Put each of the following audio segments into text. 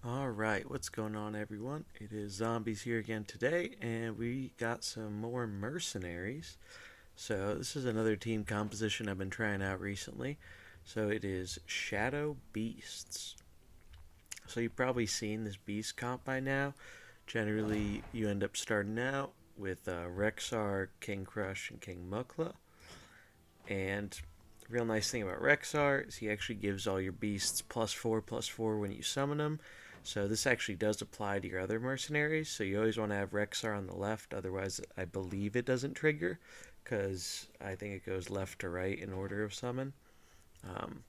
Alright, what's going on, everyone? It is Zombies here again today, and we got some more Mercenaries. So, this is another team composition I've been trying out recently. So, it is Shadow Beasts. So, you've probably seen this beast comp by now. Generally, you end up starting out with Rexar, King Crush, and King Mukla. And the real nice thing about Rexar is he actually gives all your beasts +4/+4 when you summon them. So this actually does apply to your other mercenaries. So you always want to have Rexar on the left. Otherwise, I believe it doesn't trigger because I think it goes left to right in order of summon. Um,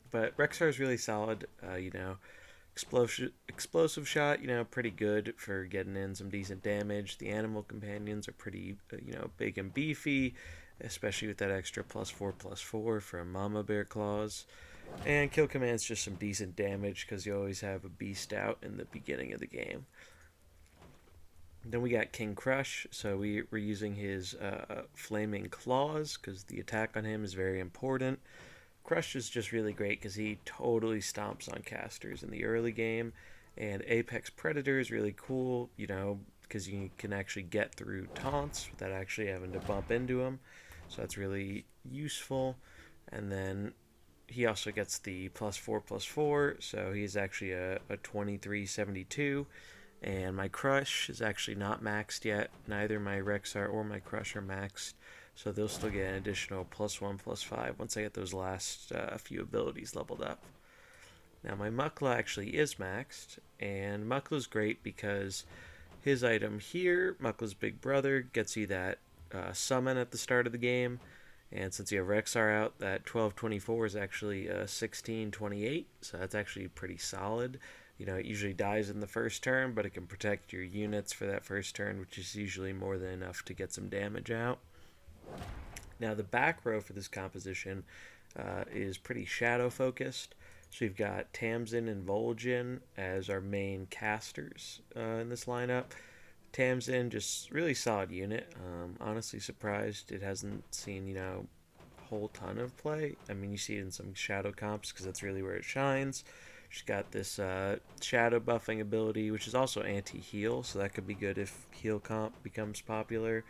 but Rexar is really solid. Explosive shot, pretty good for getting in some decent damage. The animal companions are pretty, big and beefy, especially with that extra +4/+4 from Mama Bear Claws. And kill command's just some decent damage because you always have a beast out in the beginning of the game. Then we got King Crush, so we're using his Flaming Claws because the attack on him is very important. Crush is just really great because he totally stomps on casters in the early game, and Apex Predator is really cool, because you can actually get through taunts without actually having to bump into him, so that's really useful. And then he also gets the +4/+4, so he's actually a 2372. And my Crush is actually not maxed yet. Neither my Rexar or my Crush are maxed, so they'll still get an additional +1/+5 once I get those last few abilities leveled up. Now my Mukla actually is maxed, and Mukla's great because his item here, Mukla's Big Brother, gets you that summon at the start of the game. And since you have Rexar out, that 1224 is actually 1628, so that's actually pretty solid. It usually dies in the first turn, but it can protect your units for that first turn, which is usually more than enough to get some damage out. Now, the back row for this composition is pretty shadow focused. So you've got Tamsin and Vol'jin as our main casters in this lineup. Tamsin, just really solid unit. Honestly surprised it hasn't seen, a whole ton of play. I mean, you see it in some shadow comps because that's really where it shines. She's got this shadow buffing ability, which is also anti-heal, so that could be good if heal comp becomes popular.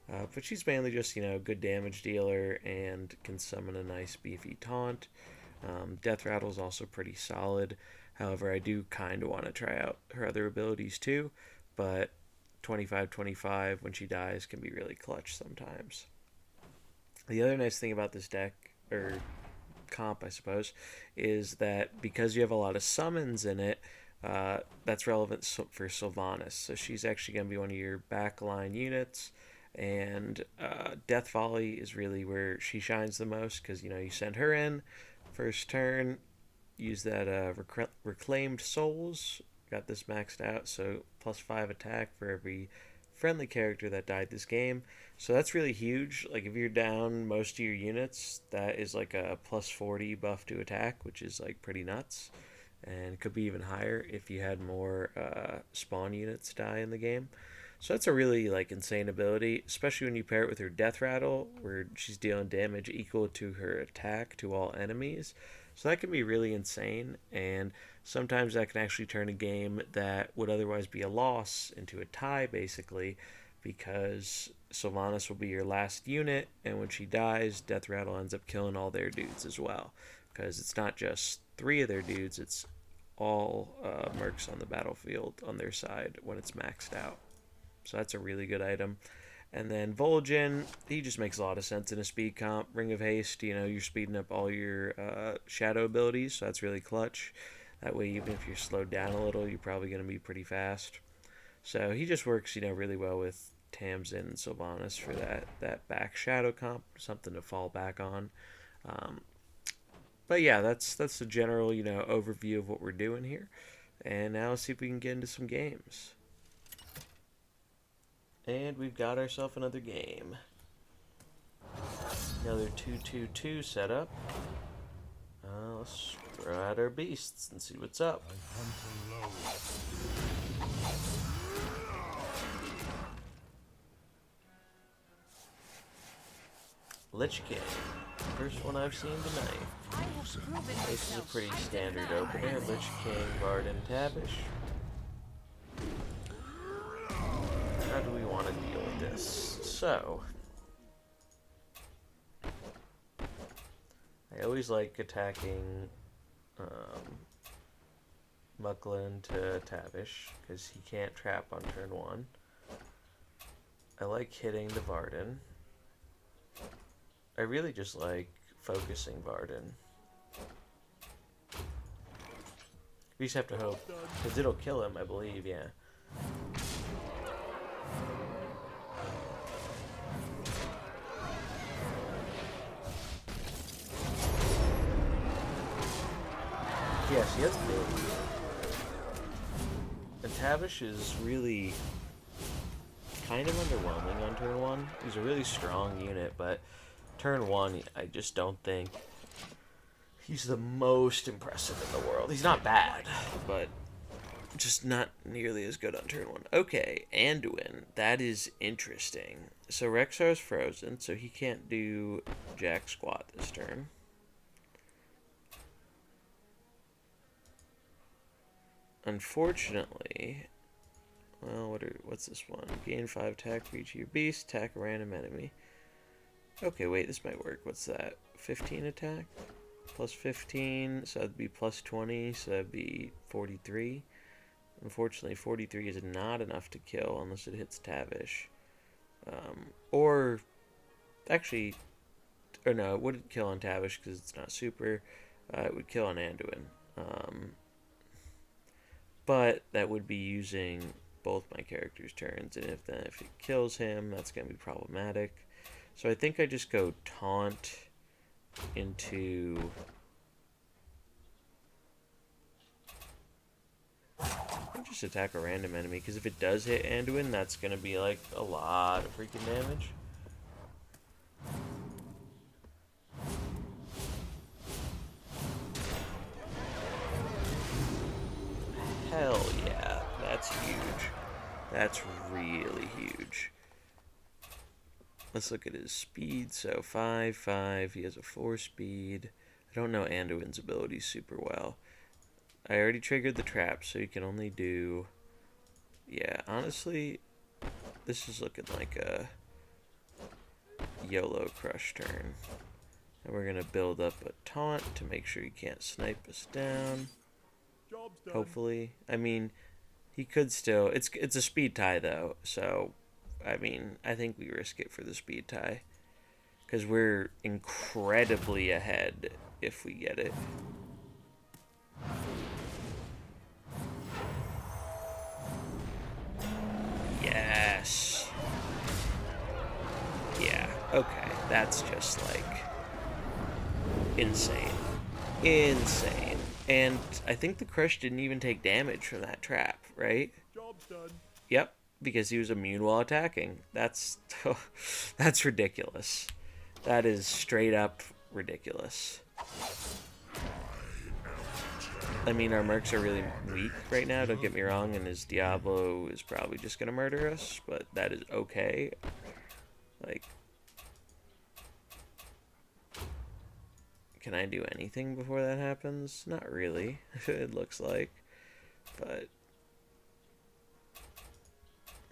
But she's mainly just, good damage dealer and can summon a nice beefy taunt. Death Rattle is also pretty solid. However, I do kind of want to try out her other abilities too, but 25/25 when she dies can be really clutch sometimes. The other nice thing about this deck, or comp I suppose, is that because you have a lot of summons in it, that's relevant for Sylvanas. So she's actually going to be one of your backline units, and Death Volley is really where she shines the most because you send her in first turn, use that Reclaimed Souls. Got this maxed out, so +5 attack for every friendly character that died this game. So that's really huge. Like if you're down most of your units, that is like a +40 buff to attack, which is like pretty nuts. And it could be even higher if you had more spawn units die in the game. So that's a really like insane ability, especially when you pair it with her Death Rattle, where she's dealing damage equal to her attack to all enemies. So that can be really insane, and sometimes that can actually turn a game that would otherwise be a loss into a tie, basically, because Sylvanas will be your last unit, and when she dies, Death Rattle ends up killing all their dudes as well. Because it's not just 3 of their dudes, it's all mercs on the battlefield on their side when it's maxed out. So that's a really good item. And then Vol'jin, he just makes a lot of sense in a speed comp. Ring of Haste, you're speeding up all your shadow abilities, so that's really clutch. That way, even if you're slowed down a little, you're probably going to be pretty fast. So he just works, really well with Tamsin and Sylvanas for that back shadow comp, something to fall back on. But yeah, that's the general, overview of what we're doing here. And now let's see if we can get into some games. And we've got ourselves another game. Another 2-2-2 setup. Let's throw out our beasts and see what's up. Lich King. First one I've seen tonight. This is a pretty standard opener. Lich King, Varden, Tavish. How do we want to deal with this? So, I always like attacking Mucklin to Tavish, because he can't trap on turn 1. I like hitting the Varden. I really just like focusing Varden. We just have to hope, because it'll kill him, I believe, yeah. Yeah, she has ability. And Tavish is really kind of underwhelming on turn 1. He's a really strong unit, but turn 1, I just don't think he's the most impressive in the world. He's not bad, but just not nearly as good on turn 1. Okay, Anduin. That is interesting. So Rexar's frozen, so he can't do jack squat this turn. Unfortunately, well, what's this one? Gain 5 attack for each of your beasts, attack a random enemy. Okay, wait, this might work. What's that? 15 attack? Plus 15, so that'd be plus 20, so that'd be 43. Unfortunately, 43 is not enough to kill unless it hits Tavish. Or, actually, or no, it wouldn't kill on Tavish because it's not super. It would kill on Anduin. But that would be using both my characters' turns, and if it kills him, that's going to be problematic. So I think I just go Taunt into... I'll just attack a random enemy, because if it does hit Anduin, that's going to be like a lot of freaking damage. Hell yeah, that's huge. That's really huge. Let's look at his speed. So 5, 5. He has a 4 speed. I don't know Anduin's abilities super well. I already triggered the trap, so you can only do... Yeah, honestly, this is looking like a YOLO crush turn. And we're going to build up a taunt to make sure he can't snipe us down. Hopefully. I mean, he could still... It's a speed tie, though, so... I mean, I think we risk it for the speed tie. Because we're incredibly ahead if we get it. Yes. Yeah, okay. That's just, like, insane. Insane. And I think the Crush didn't even take damage from that trap, right? Job's done. Yep, because he was immune while attacking. That's ridiculous. That is straight up ridiculous. I mean, our mercs are really weak right now, don't get me wrong, and his Diablo is probably just going to murder us, but that is okay. Like, can I do anything before that happens? Not really, it looks like, but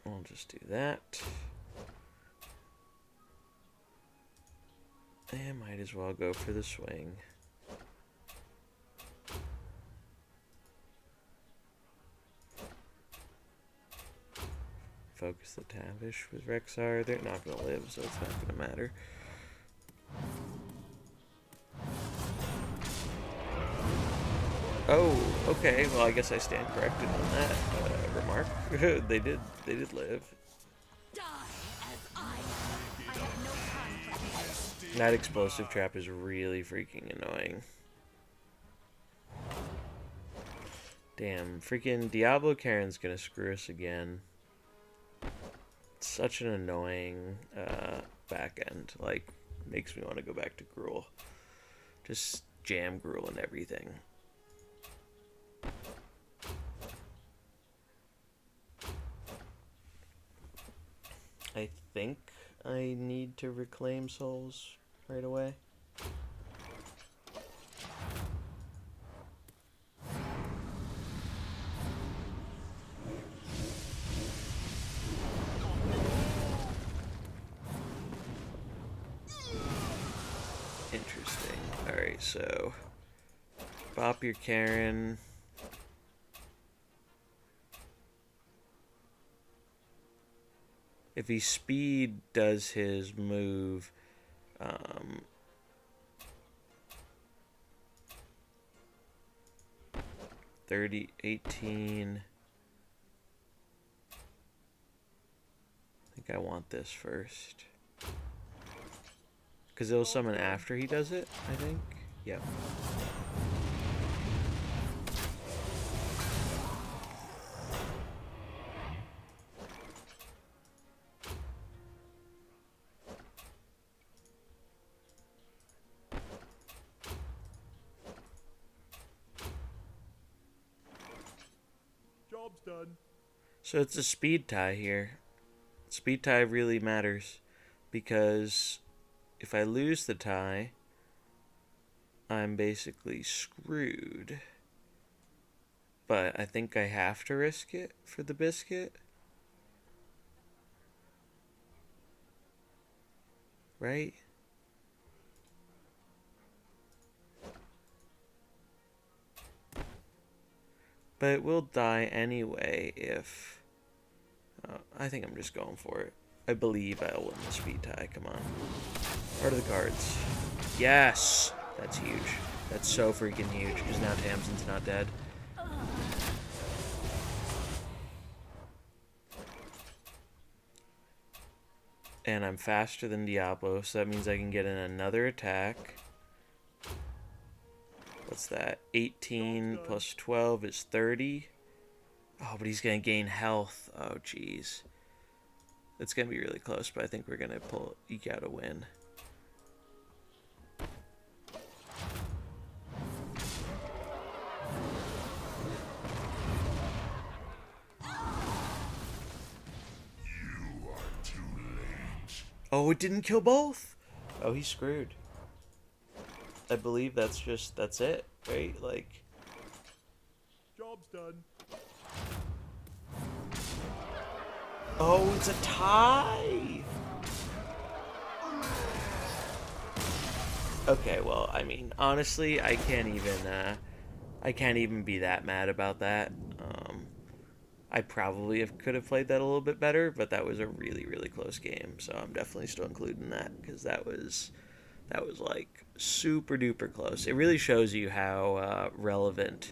I'll just do that. And might as well go for the swing. Focus the Tavish with Rexar. They're not going to live, so it's not going to matter. Oh, okay. Well, I guess I stand corrected on that remark. They did live. That explosive trap is really freaking annoying. Damn, freaking Diablo Cairn's gonna screw us again. It's such an annoying back end. Like, makes me want to go back to Gruul. Just jam Gruul and everything. I think I need to reclaim souls right away. Alright, so bop your Cairne. If he speed does his move, 30, 18. I think I want this first. Because it'll summon after he does it, I think. Yep. Job's done. So it's a speed tie here. Speed tie really matters because if I lose the tie, I'm basically screwed. But I think I have to risk it for the biscuit. Right? But it will die anyway if... I think I'm just going for it. I believe I'll win the speed tie. Come on. Art of the cards. Yes! That's huge. That's so freaking huge because now Tamsin's not dead. And I'm faster than Diablo, so that means I can get in another attack. What's that? 18 plus 12 is 30. Oh, but he's going to gain health. Oh, jeez. It's going to be really close, but I think we're going to eke out a win. Oh, it didn't kill both? Oh, he's screwed. I believe that's it, right? Like... Job's done. Oh, it's a tie! Okay, well, I mean, honestly, I can't even be that mad about that. I probably could have played that a little bit better, but that was a really, really close game, so I'm definitely still including that, because that was like super duper close. It really shows you how relevant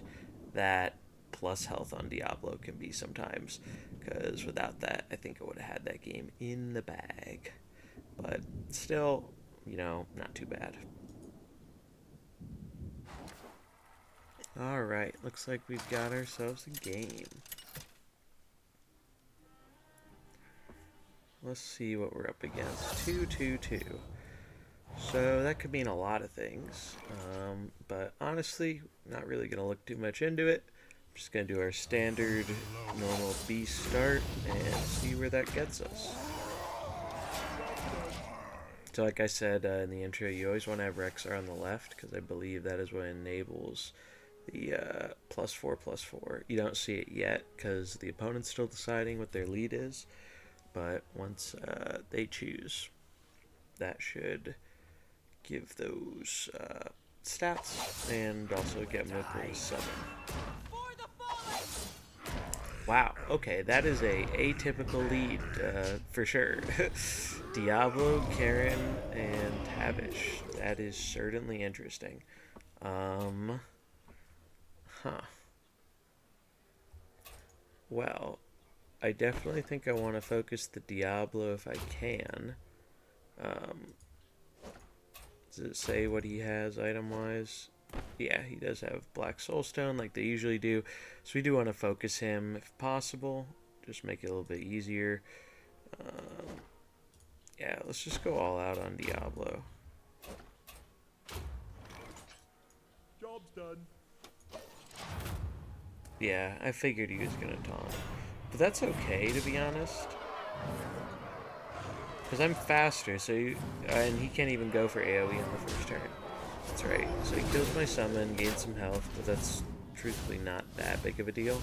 that plus health on Diablo can be sometimes, because without that, I think I would have had that game in the bag. But still, you know, not too bad. Alright, looks like we've got ourselves a game. Let's see what we're up against. 2-2-2. So that could mean a lot of things. But honestly, not really going to look too much into it. I'm just going to do our standard normal beast start and see where that gets us. So like I said in the intro, you always want to have Rexar on the left because I believe that is what enables the +4/+4. You don't see it yet because the opponent's still deciding what their lead is. But once they choose, that should give those stats and also get them to play 7. Wow, okay, that is a atypical lead for sure. Diablo, Cairne, and Tavish. That is certainly interesting. Well, I definitely think I want to focus the Diablo if I can. Does it say what he has item-wise? Yeah, he does have Black Soulstone like they usually do. So we do want to focus him if possible. Just make it a little bit easier. Yeah, let's just go all out on Diablo. Job's done. Yeah, I figured he was going to taunt. But that's okay, to be honest. Because I'm faster, so and he can't even go for AoE on the first turn. That's right. So he kills my summon, gains some health, but that's truthfully not that big of a deal.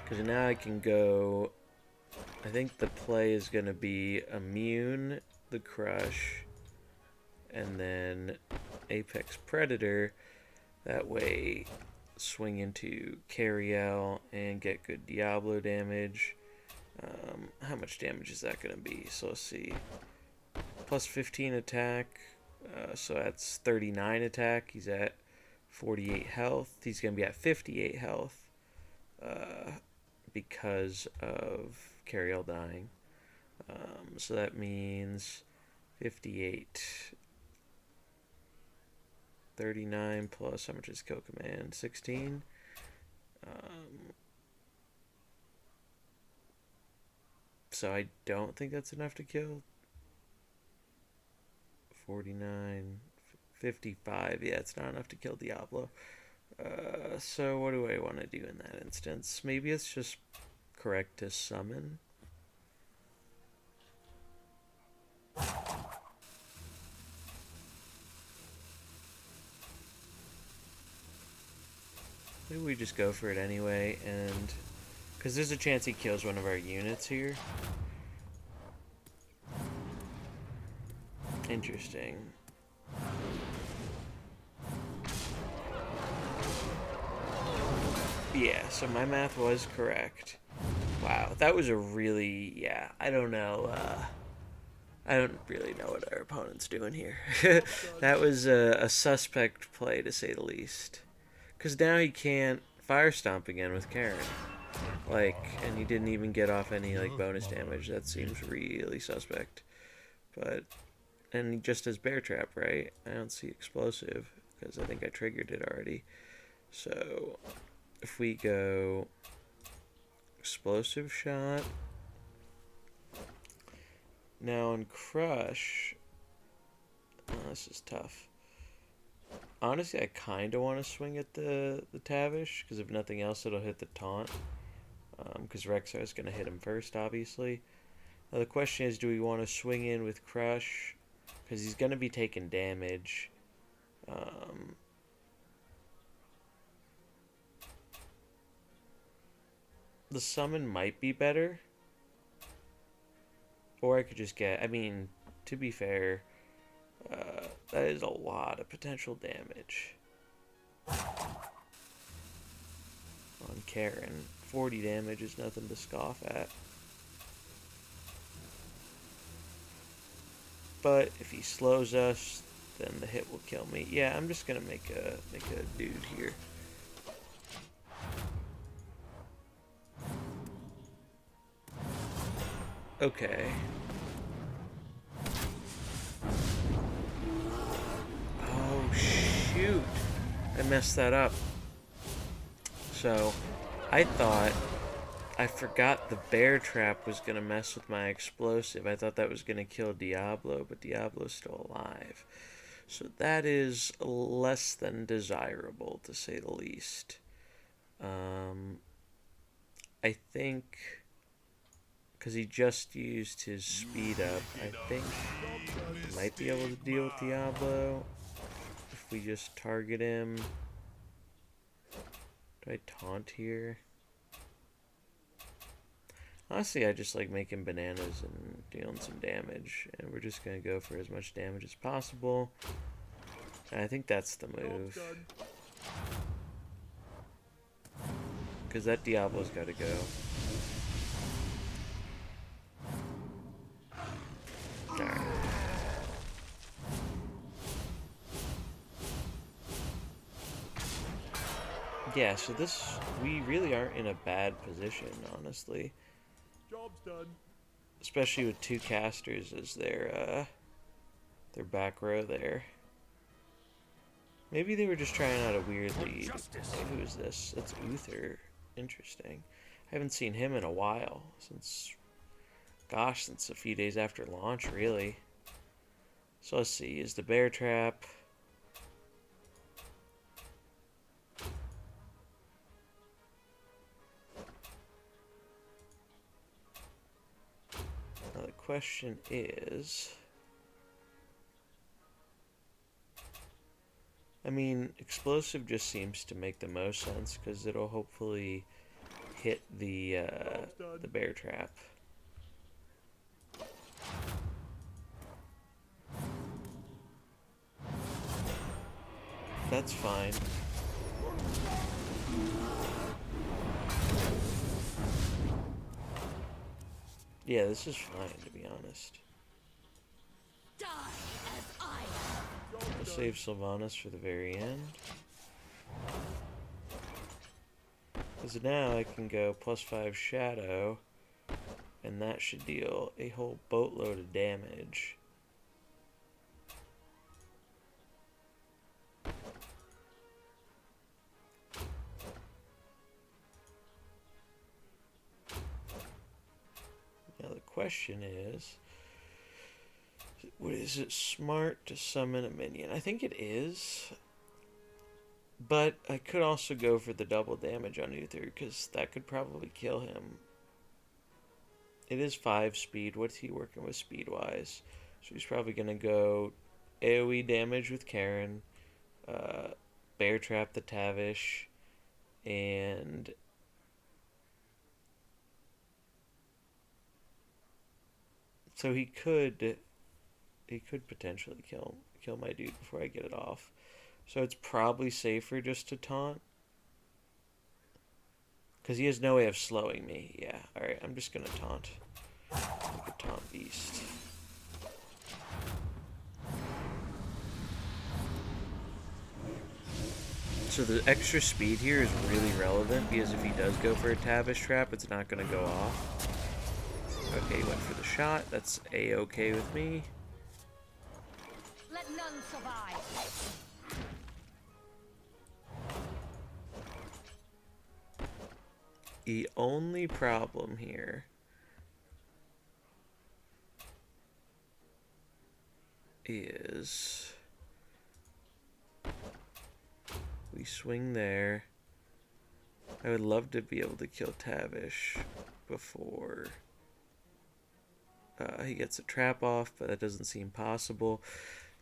Because now I can go... I think the play is going to be Immune, the Crush, and then Apex Predator. That way, swing into Cariel and get good Diablo damage. How much damage is that going to be? So let's see. Plus 15 attack. So that's 39 attack. He's at 48 health. He's going to be at 58 health because of Cariel dying. So that means 58. 39 plus, how much is kill command? 16. So I don't think that's enough to kill. 49, 55. Yeah, it's not enough to kill Diablo. So what do I want to do in that instance? Maybe it's just correct to summon. Maybe we just go for it anyway, and because there's a chance he kills one of our units here. Interesting. Yeah, so my math was correct. Wow, that was a really, yeah, I don't know, I don't really know what our opponent's doing here. That was a suspect play, to say the least. Because now he can't fire stomp again with Cairne. Like, and he didn't even get off any, like, bonus damage. That seems really suspect. But, and he just has bear trap, right? I don't see explosive, because I think I triggered it already. So, if we go explosive shot. Now in Crush, this is tough. Honestly, I kind of want to swing at the Tavish, because if nothing else, it'll hit the taunt. Because Rexar is going to hit him first, obviously. Now the question is, do we want to swing in with Crush? Because he's going to be taking damage. The summon might be better. Or I could just get, I mean, to be fair, that is a lot of potential damage. On Cairne, 40 damage is nothing to scoff at. But if he slows us, then the hit will kill me. Yeah, I'm just gonna make a dude here. Okay. Oh, shoot. I messed that up. So, I thought I forgot the bear trap was going to mess with my explosive. I thought that was going to kill Diablo, but Diablo's still alive. So that is less than desirable, to say the least. I think, because he just used his speed up, I think I might be able to deal with Diablo if we just target him. Do I taunt here? Honestly, I just like making bananas and dealing some damage, and we're just going to go for as much damage as possible. And I think that's the move. Because that Diablo's got to go. Alright. Yeah, so this, we really aren't in a bad position, honestly. Job's done. Especially with two casters as their back row there. Maybe they were just trying out a weird lead. Hey, who is this? That's Uther. Interesting. I haven't seen him in a while. Since a few days after launch, really. So let's see. Is the bear trap... Now the question is... I mean, explosive just seems to make the most sense because it'll hopefully hit the bear trap. That's fine. Yeah, this is fine, to be honest. Die as I am. We'll save Sylvanas for the very end. Because now I can go +5 Shadow, and that should deal a whole boatload of damage. Now the question is it smart to summon a minion? I think it is. But I could also go for the double damage on Uther, because that could probably kill him. It is 5 speed. What's he working with speed-wise? So he's probably going to go AoE damage with Cairne, Bear Trap the Tavish, and... So he could potentially kill my dude before I get it off. So it's probably safer just to taunt. Because he has no way of slowing me. Yeah, alright, I'm just going to taunt. Like a taunt beast. So the extra speed here is really relevant, because if he does go for a Tavish Trap, it's not going to go off. Okay, he went for the shot. That's A-okay with me. Let none survive. The only problem here is we swing there. I would love to be able to kill Tavish before he gets a trap off, but that doesn't seem possible.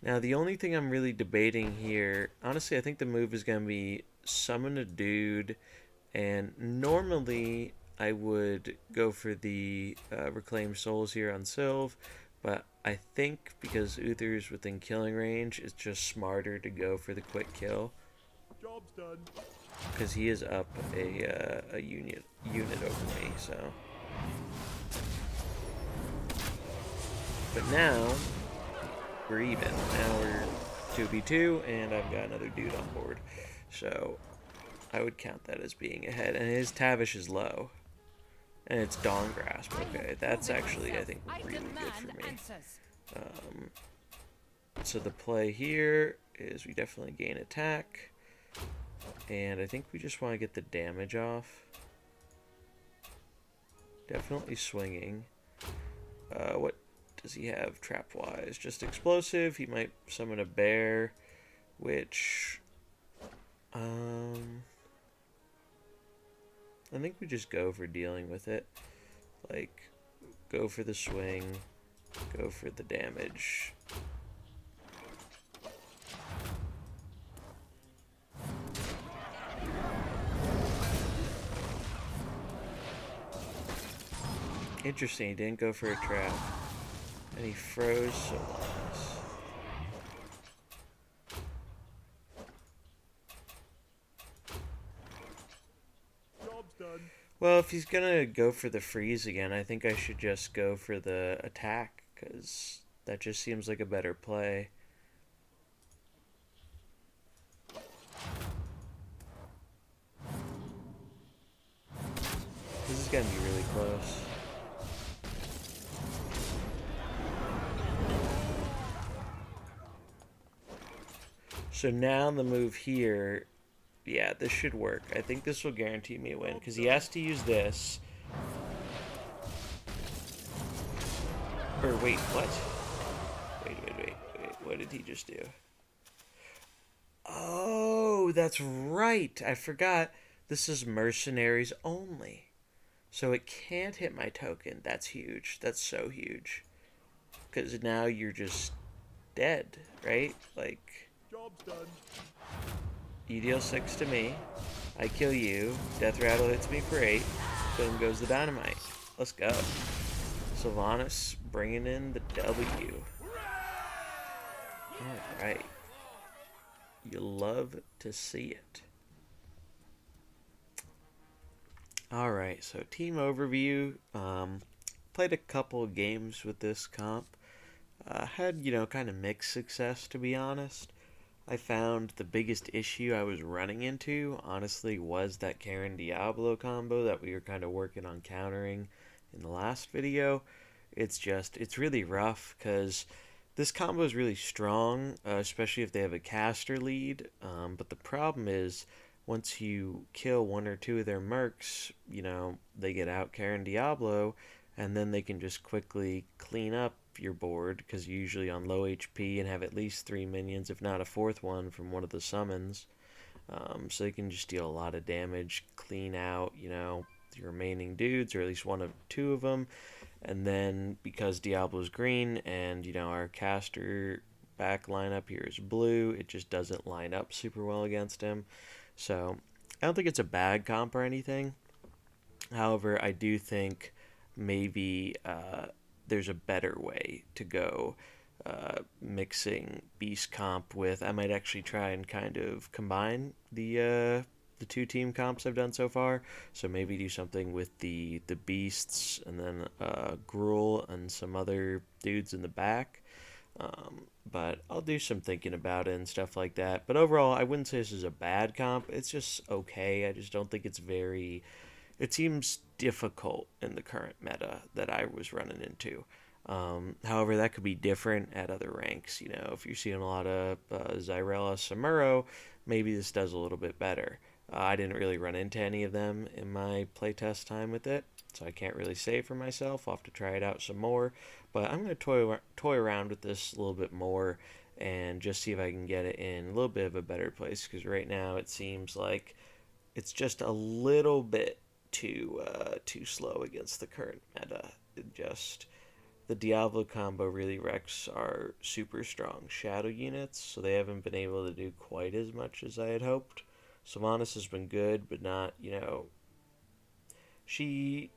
Now, the only thing I'm really debating here, honestly, I think the move is going to be summon a dude, and normally I would go for the Reclaim Souls here on Sylv, but I think because Uther's within killing range, it's just smarter to go for the quick kill. Job's done. Because he is up a unit over me, so... But now, we're even. Now we're 2v2, and I've got another dude on board. So, I would count that as being ahead. And his Tavish is low. And it's Dawn Grasp. Okay, that's actually, I think, really good for me. So the play here is we definitely gain attack. And I think we just want to get the damage off. Definitely swinging. What does he have trap-wise? Just explosive. He might summon a bear, which... I think we just go for dealing with it. Like, go for the swing, go for the damage. Interesting, he didn't go for a trap. And he froze Sylvanas. Job's done. Well, if he's gonna go for the freeze again, I think I should just go for the attack, because that just seems like a better play. This is gonna be really close. So now the move here, yeah, this should work. I think this will guarantee me a win, because he has to use this. Or wait, what? Wait. What did he just do? Oh, that's right. I forgot. This is Mercenaries only. So it can't hit my token. That's huge. That's so huge. Because now you're just dead, right? Like... Job's done. You deal 6 to me. I kill you. Death Rattle hits me for 8. Boom goes the dynamite. Let's go. Sylvanas bringing in the W. Alright. You love to see it. Alright, so team overview. Played a couple of games with this comp. Had, kind of mixed success, to be honest. I found the biggest issue I was running into, honestly, was that Cairne and Diablo combo that we were kind of working on countering in the last video. It's really rough because this combo is really strong, especially if they have a caster lead. But the problem is, once you kill one or two of their mercs, they get out Cairne and Diablo, and then they can just quickly clean up your board because you're usually on low HP and have at least three minions, if not a fourth one, from one of the summons. So they can just deal a lot of damage, clean out, the remaining dudes, or at least one of two of them. And then because Diablo's green and, our caster back lineup here is blue, it just doesn't line up super well against him. So I don't think it's a bad comp or anything. However, I do think maybe there's a better way to go mixing beast comp with. I might actually try and kind of combine the two team comps I've done so far. So maybe do something with the beasts and then Gruul and some other dudes in the back. But I'll do some thinking about it and stuff like that. But overall, I wouldn't say this is a bad comp. It's just okay. I just don't think it's very. It seems difficult in the current meta that I was running into. However, that could be different at other ranks. If you're seeing a lot of Zyrella Samuro, maybe this does a little bit better. I didn't really run into any of them in my playtest time with it, so I can't really say for myself. I'll have to try it out some more. But I'm going to toy around with this a little bit more and just see if I can get it in a little bit of a better place, because right now it seems like it's just a little bit too slow against the current meta. The Diablo combo really wrecks our super strong shadow units, so they haven't been able to do quite as much as I had hoped. Sylvanas has been good, but not, she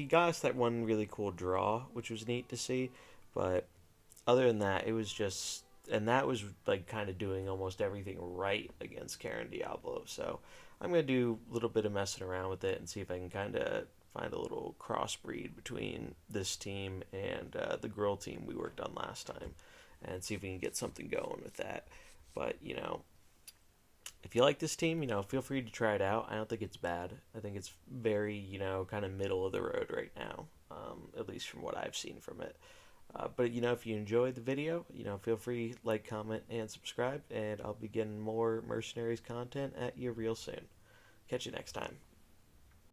got us that one really cool draw, which was neat to see, but other than that, it was just, and that was like kind of doing almost everything right against Cairne and Diablo. So I'm gonna do a little bit of messing around with it and see if I can kind of find a little crossbreed between this team and the Gruul team we worked on last time, and see if we can get something going with that. But if you like this team, feel free to try it out. I don't think it's bad. I think it's very, kind of middle of the road right now, at least from what I've seen from it. But, if you enjoyed the video, feel free to like, comment, and subscribe, and I'll be getting more Mercenaries content at you real soon. Catch you next time.